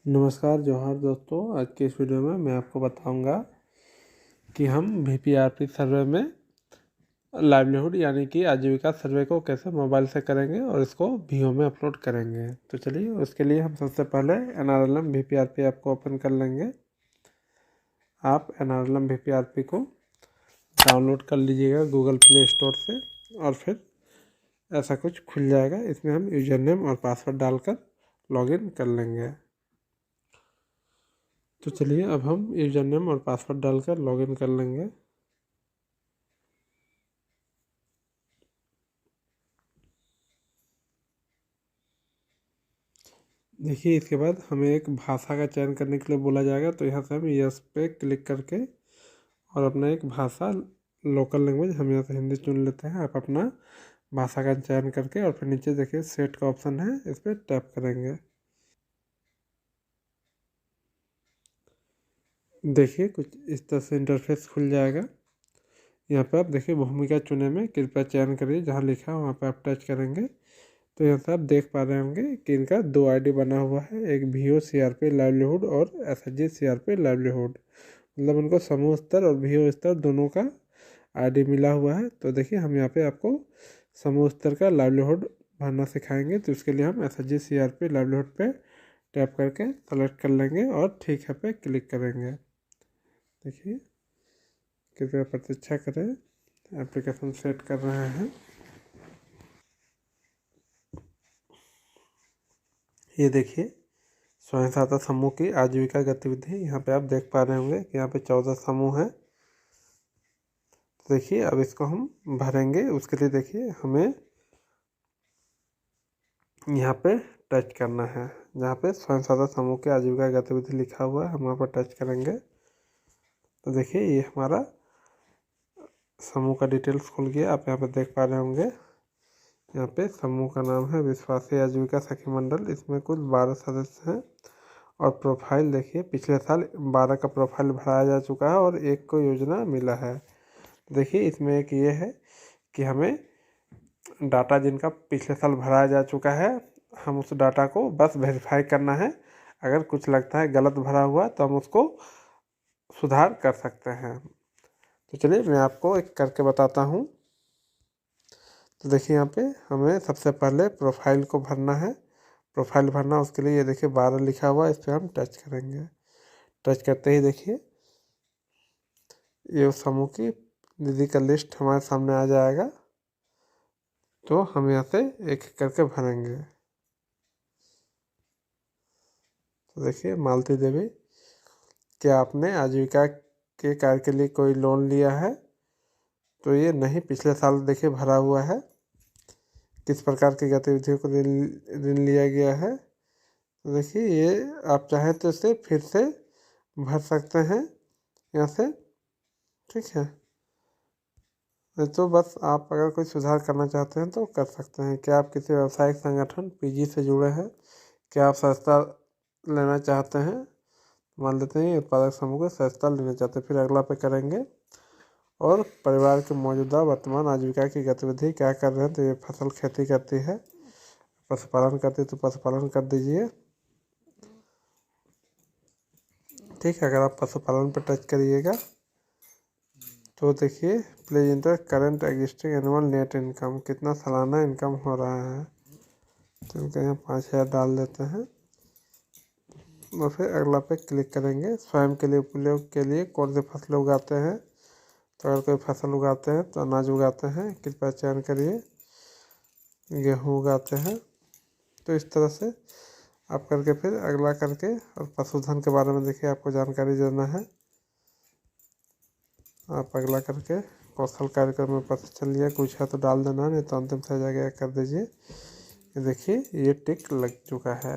नमस्कार जोहार दोस्तों। आज के इस वीडियो में मैं आपको बताऊंगा कि हम VPRP सर्वे में लाइवलीहुड यानी कि आजीविका सर्वे को कैसे मोबाइल से करेंगे और इसको वीओ में अपलोड करेंगे। तो चलिए उसके लिए हम सबसे पहले NRLM VPRP ऐप को ओपन कर लेंगे। आप NRLM VPRP को डाउनलोड कर लीजिएगा गूगल प्ले स्टोर से और फिर ऐसा कुछ खुल जाएगा। इसमें हम यूजर नेम और पासवर्ड डालकर लॉगिन कर लेंगे। तो चलिए अब हम यूजर नेम और पासवर्ड डालकर लॉगिन कर लेंगे। देखिए इसके बाद हमें एक भाषा का चयन करने के लिए बोला जाएगा, तो यहाँ से हम यस पे क्लिक करके और अपना एक भाषा लोकल लैंग्वेज हम यहाँ से हिंदी चुन लेते हैं। आप अपना भाषा का चयन करके और फिर नीचे देखिए सेट का ऑप्शन है, इस पर टैप करेंगे। देखिए कुछ इस तरह से इंटरफेस खुल जाएगा। यहाँ पे आप देखिए भूमिका चुने में कृपया चयन करिए, जहाँ लिखा है वहाँ पे आप टच करेंगे तो यहाँ से आप देख पा रहे होंगे कि इनका 2 आईडी बना हुआ है, एक VO CRP लाइवलीहुड और SHG CRP लाइवलीहुड। मतलब उनको समूह स्तर और VO स्तर दोनों का आईडी मिला हुआ है। तो देखिए हम यहाँ पे आपको समूह स्तर का लाइवलीहुड भरना सिखाएंगे, तो उसके लिए हम SHG CRP लाइवलीहुड पे टैप करके सेलेक्ट कर लेंगे और ठीक है पे क्लिक करेंगे। देखिए कृपया प्रतीक्षा करें, एप्लीकेशन सेट कर रहे हैं। ये देखिए स्वयं सहायता समूह की आजीविका गतिविधि, यहाँ पे आप देख पा रहे होंगे कि यहाँ पे 14 समूह हैं। तो देखिए अब इसको हम भरेंगे। उसके लिए देखिए हमें यहाँ पे टच करना है, जहाँ पे स्वयं सहायता समूह की आजीविका गतिविधि लिखा हुआ है, हम वहाँ पर टच करेंगे। तो देखिए ये हमारा समूह का डिटेल्स खुल गया। आप यहाँ पे देख पा रहे होंगे, यहाँ पे समूह का नाम है विश्वासी आजीविका सखी मंडल। इसमें कुल 12 सदस्य हैं और प्रोफाइल देखिए पिछले साल 12 का प्रोफाइल भराया जा चुका है और एक को योजना मिला है। देखिए इसमें एक ये है कि हमें डाटा जिनका पिछले साल भराया जा चुका है, हम उस डाटा को बस वेरीफाई करना है। अगर कुछ लगता है गलत भरा हुआ तो हम उसको सुधार कर सकते हैं। तो चलिए मैं आपको एक करके बताता हूँ। तो देखिए यहाँ पे हमें सबसे पहले प्रोफाइल को भरना है। प्रोफाइल भरना उसके लिए ये देखिए 12 लिखा हुआ है, इस पर हम टच करेंगे। टच करते ही देखिए ये समूह की दीदी का लिस्ट हमारे सामने आ जाएगा। तो हम यहाँ से एक एक करके भरेंगे। तो देखिए मालती देवी, क्या आपने आजीविका के कार्य के लिए कोई लोन लिया है? तो ये नहीं, पिछले साल देखिए भरा हुआ है। किस प्रकार की गतिविधियों को ऋण लिया गया है? तो देखिए ये आप चाहें तो इसे फिर से भर सकते हैं यहाँ से, ठीक है। तो बस आप अगर कोई सुधार करना चाहते हैं तो कर सकते हैं। क्या आप किसी व्यावसायिक संगठन PG से जुड़े हैं? क्या आप सहायता लेना चाहते हैं? मान लेते हैं उत्पादक समूह को सहायता लेना चाहते हैं, फिर अगला पे करेंगे। और परिवार के मौजूदा वर्तमान आजीविका की गतिविधि क्या कर रहे हैं? तो ये फसल खेती करती है, पशुपालन करती है तो पशुपालन कर दीजिए, ठीक है। अगर आप पशुपालन पर टच करिएगा तो देखिए please inter current existing annual net income, कितना सालाना इनकम हो रहा है। तो इनका यहाँ 5000 डाल देते हैं और फिर अगला पे क्लिक करेंगे। स्वयं के लिए उपयोग के लिए कौन सी फसलें उगाते हैं? तो अगर कोई फसल उगाते हैं तो अनाज उगाते हैं, कृपया चयन करिए। गेहूँ उगाते हैं। तो इस तरह से आप करके फिर अगला करके, और पशुधन के बारे में देखिए आपको जानकारी देना है। आप अगला करके कौशल कार्यक्रम में पता चल लिया कुछ है तो डाल देना, नहीं तो अंतिम से जाके कर दीजिए। ये देखिए ये टिक लग चुका है।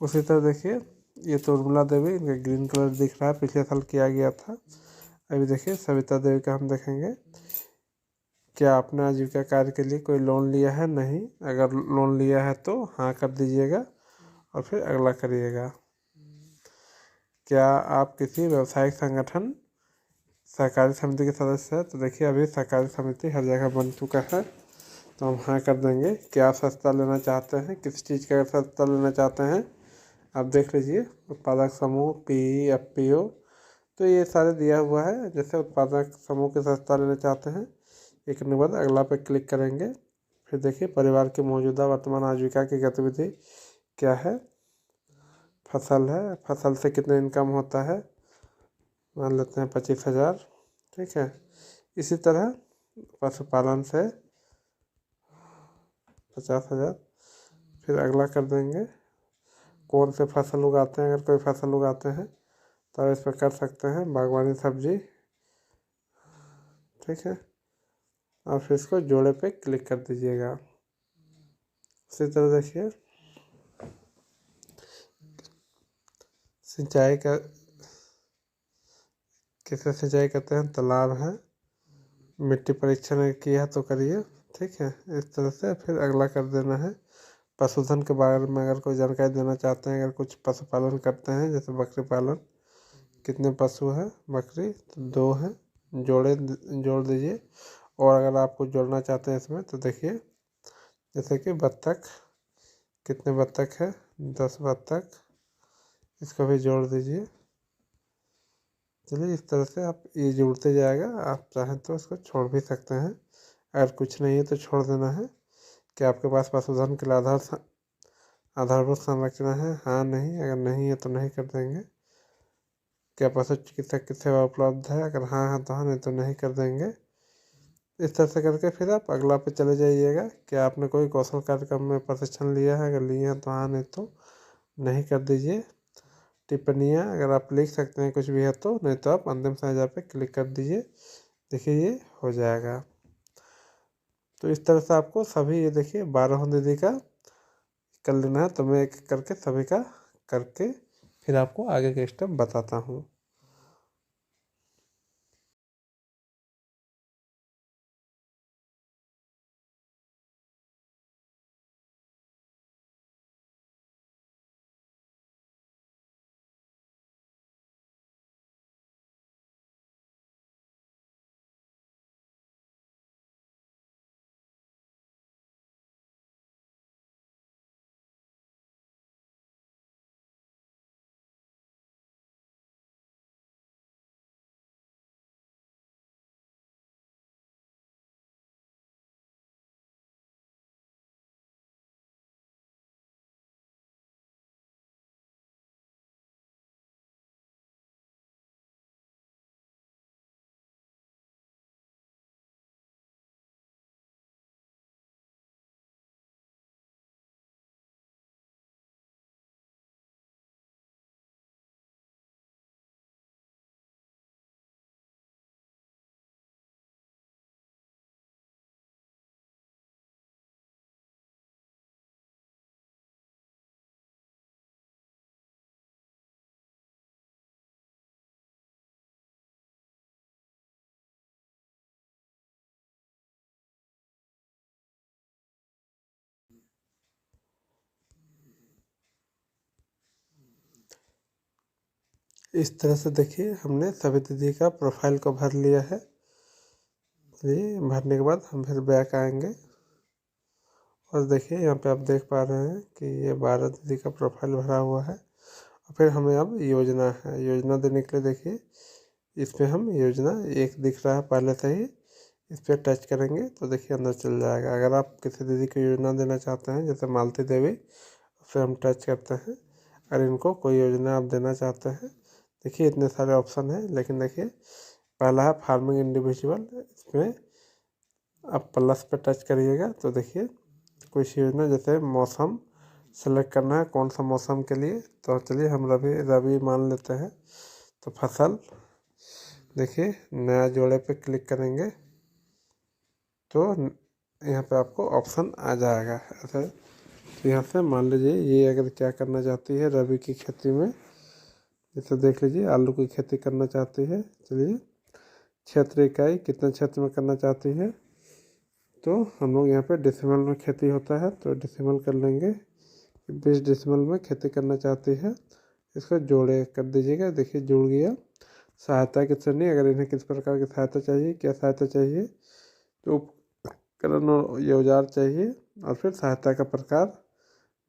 उसी तरह देखिए ये तो उर्मिला देवी, इनका ग्रीन कलर दिख रहा है, पिछले साल किया गया था। अभी देखिए सविता देवी का हम देखेंगे। क्या आपने आजीविका कार्य के लिए कोई लोन लिया है? नहीं। अगर लोन लिया है तो हाँ कर दीजिएगा और फिर अगला करिएगा। क्या आप किसी व्यावसायिक संगठन सहकारी समिति के सदस्य है? तो देखिए अभी सहकारी समिति हर जगह बन चुका है, तो हम हाँ कर देंगे। क्या आप सस्ता लेना चाहते हैं? किस चीज़ का सस्ता लेना चाहते हैं? आप देख लीजिए उत्पादक समूह PEFPO, तो ये सारे दिया हुआ है। जैसे उत्पादक समूह की सदस्यता लेना चाहते हैं, एक के बाद अगला पे क्लिक करेंगे। फिर देखिए परिवार की मौजूदा वर्तमान आजीविका की गतिविधि क्या है, फसल है, फसल से कितना इनकम होता है, मान लेते हैं 25,000, ठीक है। इसी तरह पशुपालन से 50,000, फिर अगला कर देंगे। कौन से फसल उगाते हैं, अगर कोई फसल उगाते हैं तो इस पर कर सकते हैं, बागवानी सब्जी, ठीक है। और फिर इसको जोड़े पे क्लिक कर दीजिएगा। इसी तरह देखिए सिंचाई का, किसे सिंचाई करते हैं, तालाब है, मिट्टी परीक्षण किया है तो करिए, ठीक है। इस तरह से फिर अगला कर देना है। पशुधन के बारे में अगर कोई जानकारी देना चाहते हैं, अगर कुछ पशुपालन करते हैं जैसे बकरी पालन, कितने पशु हैं, बकरी तो 2 हैं, जोड़ दीजिए। और अगर आप कुछ जोड़ना चाहते हैं इसमें तो देखिए जैसे कि बत्तख, कितने बत्तख है, 10 बत्तख, इसको भी जोड़ दीजिए। चलिए इस तरह से आप ये जुड़ते जाएगा। आप चाहें तो इसको छोड़ भी सकते हैं, अगर कुछ नहीं है तो छोड़ देना है। कि आपके पास पशुधन के लिए आधारभूत संरचना है, हाँ नहीं, अगर नहीं है तो नहीं कर देंगे। क्या पशु चिकित्सक की सेवा उपलब्ध है, अगर हाँ है तो हाँ, नहीं तो नहीं कर देंगे। इस तरह से करके फिर आप अगला पे चले जाइएगा। क्या आपने कोई कौशल कार्यक्रम में प्रशिक्षण लिया है, अगर लिए हैं तो हाँ, नहीं तो नहीं कर दीजिए। टिप्पणियाँ अगर आप लिख सकते हैं कुछ भी है तो, नहीं तो आप अंतिम साझा पे क्लिक कर दीजिए। देखिए ये हो जाएगा। तो इस तरह से आपको सभी, ये देखिए 12 दीदी का कर लेना है। तो मैं एक करके सभी का करके फिर आपको आगे के स्टेप बताता हूँ। इस तरह से देखिए हमने सभी दीदी का प्रोफाइल को भर लिया है। चलिए भरने के बाद हम फिर बैक आएंगे और देखिए यहाँ पे आप देख पा रहे हैं कि ये 12 दीदी का प्रोफाइल भरा हुआ है। और फिर हमें अब योजना है, योजना देने के लिए देखिए इसमें हम योजना एक दिख रहा है पहले से ही, इस पर टच करेंगे तो देखिए अंदर चल जाएगा। अगर आप किसी दीदी को योजना देना चाहते हैं जैसे मालती देवी, उस पर हम टच करते हैं। अगर इनको कोई योजना आप देना चाहते हैं, देखिए इतने सारे ऑप्शन हैं, लेकिन देखिए पहला है फार्मिंग इंडिविजुअल, इसमें आप प्लस पे टच करिएगा तो देखिए कुछ योजना जैसे मौसम सेलेक्ट करना है, कौन सा मौसम के लिए, तो चलिए हम रवि मान लेते हैं। तो फसल, देखिए नया जोड़े पे क्लिक करेंगे तो यहाँ पे आपको ऑप्शन आ जाएगा ऐसे। तो यहाँ से मान लीजिए ये अगर क्या करना चाहती है रबी की खेती में, जैसे देख लीजिए आलू की खेती करना चाहती है। चलिए क्षेत्र इकाई कितने क्षेत्र में करना चाहती है, तो हम लोग यहाँ पे डेसिमल में खेती होता है तो डेसिमल कर लेंगे। 20 डेसिमल में खेती करना चाहती है, इसको जोड़े कर दीजिएगा। देखिए जुड़ गया। सहायता की श्रेणी, अगर इन्हें किस प्रकार की सहायता चाहिए, क्या सहायता चाहिए, तो उपकरण और औजार चाहिए, और फिर सहायता का प्रकार,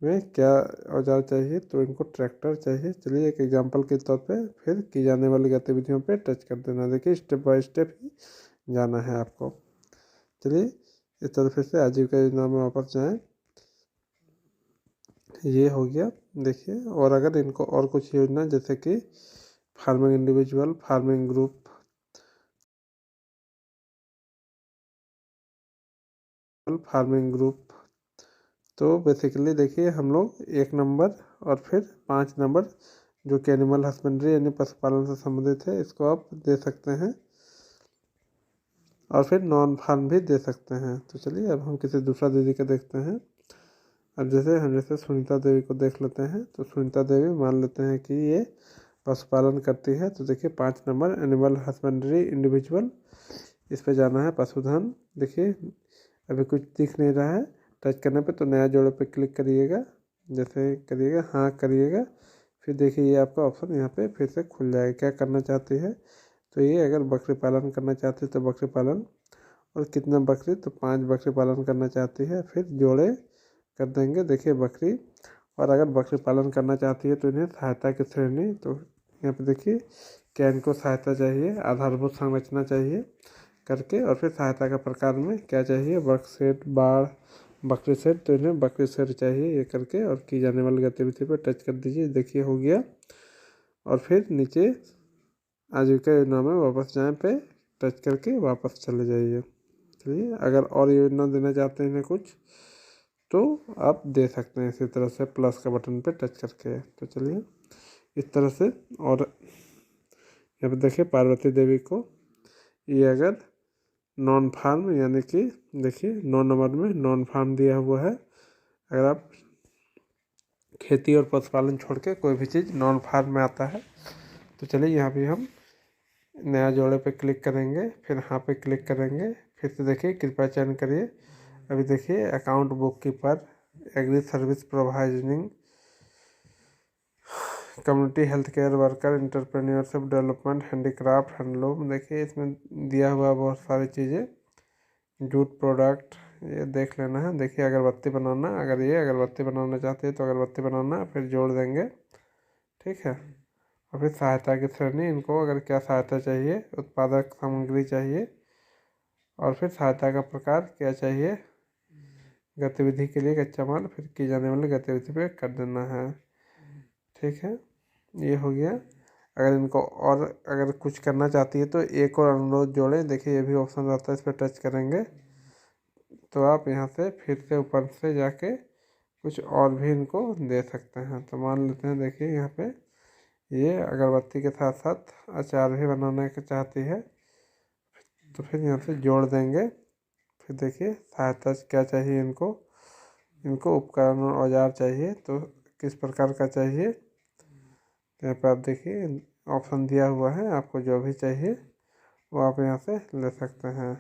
में क्या औजार चाहिए, तो इनको ट्रैक्टर चाहिए। चलिए एक एग्जांपल के तौर पे फिर की जाने वाली गतिविधियों पे टच कर देना। देखिए स्टेप बाय स्टेप ही जाना है आपको। चलिए इस तरह फिर से आजीविका योजना में वापस जाएं। ये हो गया। देखिए और अगर इनको और कुछ योजना जैसे कि farming individual, farming group, farming group, तो बेसिकली देखिए हम लोग 1 नंबर और फिर 5 नंबर जो कि एनिमल हस्बेंड्री यानी पशुपालन से संबंधित है इसको आप दे सकते हैं, और फिर नॉन फार्म भी दे सकते हैं। तो चलिए अब हम किसी दूसरा दीदी का देखते हैं। अब जैसे सुनीता देवी को देख लेते हैं। तो सुनीता देवी मान लेते हैं कि ये पशुपालन करती है। तो देखिए 5 नंबर एनिमल हस्बेंड्री इंडिविजुअल, इस पे जाना है। पशुधन, देखिए अभी कुछ दिख नहीं रहा है, टच करने पे तो नया जोड़े पे क्लिक करिएगा। जैसे करिएगा हाँ करिएगा, फिर देखिए ये आपका ऑप्शन यहाँ पे फिर से खुल जाएगा। क्या करना चाहती है, तो ये अगर बकरी पालन करना चाहती है तो बकरी पालन, और कितना बकरी, तो 5 बकरी पालन करना चाहती है, फिर जोड़े कर देंगे। देखिए बकरी, और अगर बकरी पालन करना चाहती है तो इन्हें सहायता की श्रेणी, तो यहाँ पे देखिए क्या इनको सहायता चाहिए, आधारभूत संरचना चाहिए करके, और फिर सहायता का प्रकार में क्या चाहिए, वर्क सेट, बाढ़, बकरी सेट, तो इन्हें बकरी सेट चाहिए ये करके, और की जाने वाली गतिविधि पर टच कर दीजिए। देखिए हो गया। और फिर नीचे आजीविका योजना में वापस जाएँ पे टच करके वापस चले जाइए। चलिए अगर और योजना देना चाहते हैं इन्हें कुछ, तो आप दे सकते हैं इसी तरह से प्लस का बटन पे टच करके। तो चलिए इस तरह से। और यहाँ पे देखिए पार्वती देवी को ये अगर नॉन फार्म यानी कि देखिए 9 नंबर में नॉन फार्म दिया हुआ है। अगर आप खेती और पशुपालन छोड़ के कोई भी चीज़ नॉन फार्म में आता है, तो चलिए यहाँ भी हम नया जोड़े पे क्लिक करेंगे, फिर यहाँ पे क्लिक करेंगे, फिर से देखिए कृपया चयन करिए। अभी देखिए account book keeper, agri service provisioning, community health care worker, entrepreneurship development, handicraft, handloom, देखिए इसमें दिया हुआ बहुत सारी चीज़ें, जूट प्रोडक्ट, ये देख लेना है। देखिए अगरबत्ती बनाना, अगर ये अगरबत्ती बनाना चाहते हैं तो अगरबत्ती बनाना, फिर जोड़ देंगे, ठीक है। और फिर सहायता की श्रेणी, इनको अगर क्या सहायता चाहिए, उत्पादक सामग्री चाहिए, और फिर सहायता का प्रकार क्या चाहिए, गतिविधि के लिए कच्चा माल, फिर की जाने वाली गतिविधि पे कर देना है, ठीक है। ये हो गया। अगर इनको और अगर कुछ करना चाहती है तो एक और अनुरोध जोड़ें, देखिए ये भी ऑप्शन रहता है, इस पर टच करेंगे तो आप यहाँ से फिर से ऊपर से जाके कुछ और भी इनको दे सकते हैं। तो मान लेते हैं देखिए यहाँ पे ये अगरबत्ती के साथ साथ अचार भी बनाने का चाहती है, तो फिर यहाँ से जोड़ देंगे। फिर देखिए सहायता क्या चाहिए इनको, इनको उपकरण और औजार चाहिए, तो किस प्रकार का चाहिए, तो यहाँ पर आप देखिए ऑप्शन दिया हुआ है, आपको जो भी चाहिए वो आप यहाँ से ले सकते हैं।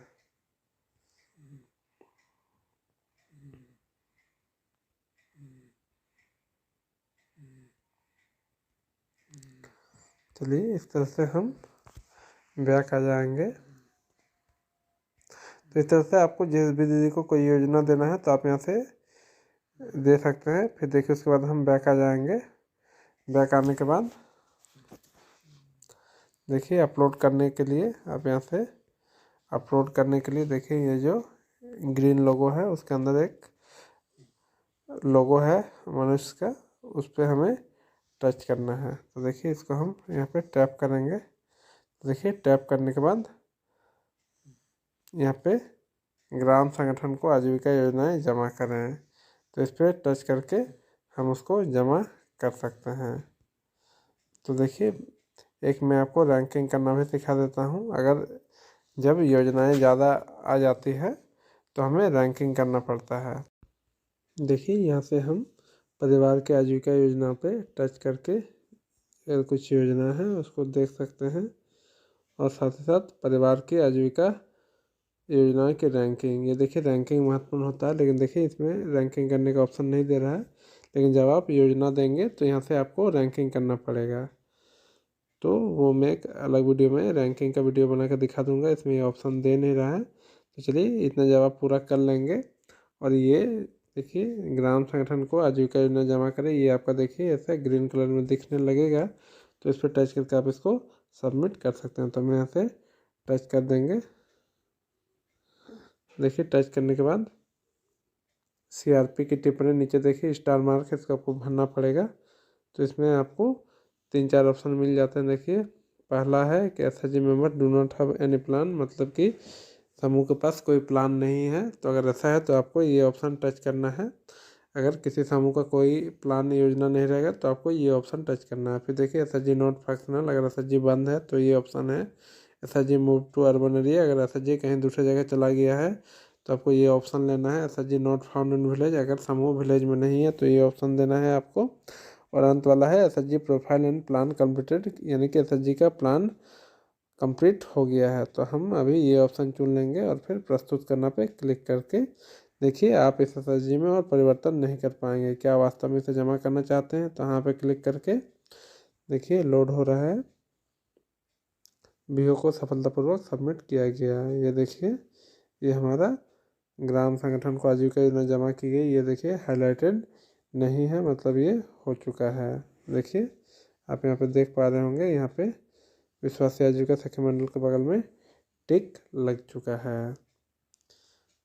चलिए इस तरह से हम बैक आ जाएंगे। तो इस तरह से आपको जिस भी दीदी को कोई योजना देना है तो आप यहाँ से दे सकते हैं। फिर देखिए उसके बाद हम बैक आ जाएंगे। बैक आने के बाद देखिए अपलोड करने के लिए आप यहाँ से अपलोड करने के लिए देखिए ये जो ग्रीन लोगो है उसके अंदर एक लोगो है मनुष्य का, उस पर हमें टच करना है। तो देखिए इसको हम यहाँ पे टैप करेंगे। तो देखिए टैप करने के बाद यहाँ पे ग्राम संगठन को आजीविका योजनाएं जमा करें, तो इस पर टच करके हम उसको जमा कर सकते हैं। तो देखिए एक मैं आपको रैंकिंग करना भी सिखा देता हूँ। अगर जब योजनाएं ज़्यादा आ जाती है तो हमें रैंकिंग करना पड़ता है। देखिए यहाँ से हम परिवार के आजीविका योजना पे टच करके अगर कुछ योजना है उसको देख सकते हैं, और साथ ही साथ परिवार की आजीविका योजनाओं की रैंकिंग, ये देखिए रैंकिंग महत्वपूर्ण होता है, लेकिन देखिए इसमें रैंकिंग करने का ऑप्शन नहीं दे रहा है। लेकिन जब आप योजना देंगे तो यहाँ से आपको रैंकिंग करना पड़ेगा। तो वो मैं एक अलग वीडियो में रैंकिंग का वीडियो बना कर दिखा दूंगा, इसमें ये ऑप्शन दे नहीं रहा है। तो चलिए इतना जब आप पूरा कर लेंगे और ये देखिए ग्राम संगठन को आजीविका योजना जमा करें, ये आपका देखिए ऐसा ग्रीन कलर में दिखने लगेगा। तो इस पर टच करके आप इसको सबमिट कर सकते हैं। तो हम यहाँ से टच कर देंगे। देखिए टच करने के बाद CRP की टिप्पणी नीचे देखिए स्टार मार्क है, इसको आपको भरना पड़ेगा। तो इसमें आपको 3-4 ऑप्शन मिल जाते हैं। देखिए पहला है कि SHG member do not have any plan, मतलब कि समूह के पास कोई प्लान नहीं है। तो अगर ऐसा है तो आपको ये ऑप्शन टच करना है। अगर किसी समूह का कोई प्लान योजना नहीं रहेगा तो आपको ये ऑप्शन टच करना है। फिर देखिए SHG नॉट फंक्शनल, अगर SHG बंद है तो ये ऑप्शन है। SHG move to urban area, अगर SHG कहीं दूसरी जगह चला गया है तो आपको ये ऑप्शन लेना है। SHG not found in village, अगर समूह विलेज में नहीं है तो ये ऑप्शन देना है आपको। और अंत वाला है SHG profile and plan completed, यानी कि SHG का प्लान कंप्लीट हो गया है। तो हम अभी ये ऑप्शन चुन लेंगे और फिर प्रस्तुत करना पे क्लिक करके देखिए आप इस SHG में और परिवर्तन नहीं कर पाएंगे। क्या वास्तव में इसे जमा करना चाहते हैं? तो यहाँ पे क्लिक करके देखिए लोड हो रहा है। BO को सफलतापूर्वक सबमिट किया गया है। ये देखिए ये हमारा ग्राम संगठन को आजीविका योजना जमा की गई, ये देखिए हाईलाइटेड नहीं है, मतलब ये हो चुका है। देखिए आप यहाँ पे देख पा रहे होंगे, यहाँ पे विश्वासी आजीविका सखी मंडल के बगल में टिक लग चुका है,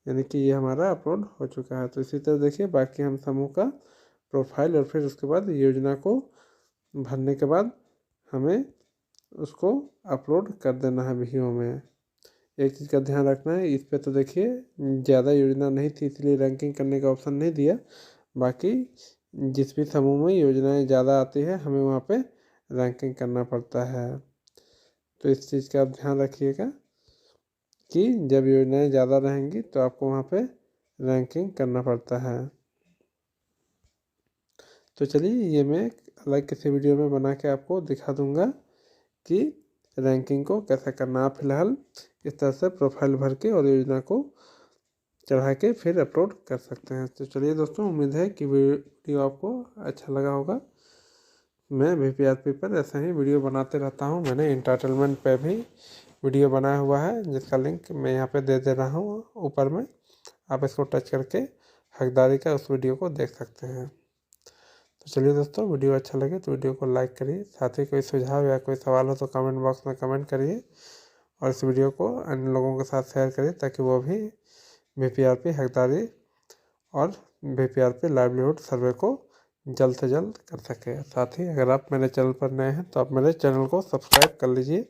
यानी कि ये हमारा अपलोड हो चुका है। तो इसी तरह देखिए बाकी हम समूह का प्रोफाइल और फिर उसके बाद योजना को भरने के बाद हमें उसको अपलोड कर देना है BO में। एक चीज़ का ध्यान रखना है, इस पे तो देखिए ज़्यादा योजना नहीं थी इसलिए रैंकिंग करने का ऑप्शन नहीं दिया। बाकी जिस भी समूह में योजनाएं ज़्यादा आती है हमें वहाँ पे रैंकिंग करना पड़ता है। तो इस चीज़ का आप ध्यान रखिएगा कि जब योजनाएं ज़्यादा रहेंगी तो आपको वहाँ पे रैंकिंग करना पड़ता है। तो चलिए ये मैं अलग किसी वीडियो में बना के आपको दिखा दूँगा कि रैंकिंग को कैसे करना। आप फिलहाल इस तरह से प्रोफाइल भर के और योजना को चढ़ा के फिर अपलोड कर सकते हैं। तो चलिए दोस्तों, उम्मीद है कि वीडियो आपको अच्छा लगा होगा। मैं VPRP पर ऐसा ही वीडियो बनाते रहता हूँ। मैंने एंटरटेनमेंट पे भी वीडियो बनाया हुआ है जिसका लिंक मैं यहाँ पे दे रहा हूँ ऊपर में। आप इसको टच करके हकदारी का उस वीडियो को देख सकते हैं। तो चलिए दोस्तों, वीडियो अच्छा लगे तो वीडियो को लाइक करिए। साथ ही कोई सुझाव या कोई सवाल हो तो कमेंट बॉक्स में कमेंट करिए और इस वीडियो को अन्य लोगों के साथ शेयर करिए ताकि वो भी VPRP हकदारी और VPRP लाइवलीहुड सर्वे को जल्द से जल्द कर सके। साथ ही अगर आप मेरे चैनल पर नए हैं तो आप मेरे चैनल को सब्सक्राइब कर लीजिए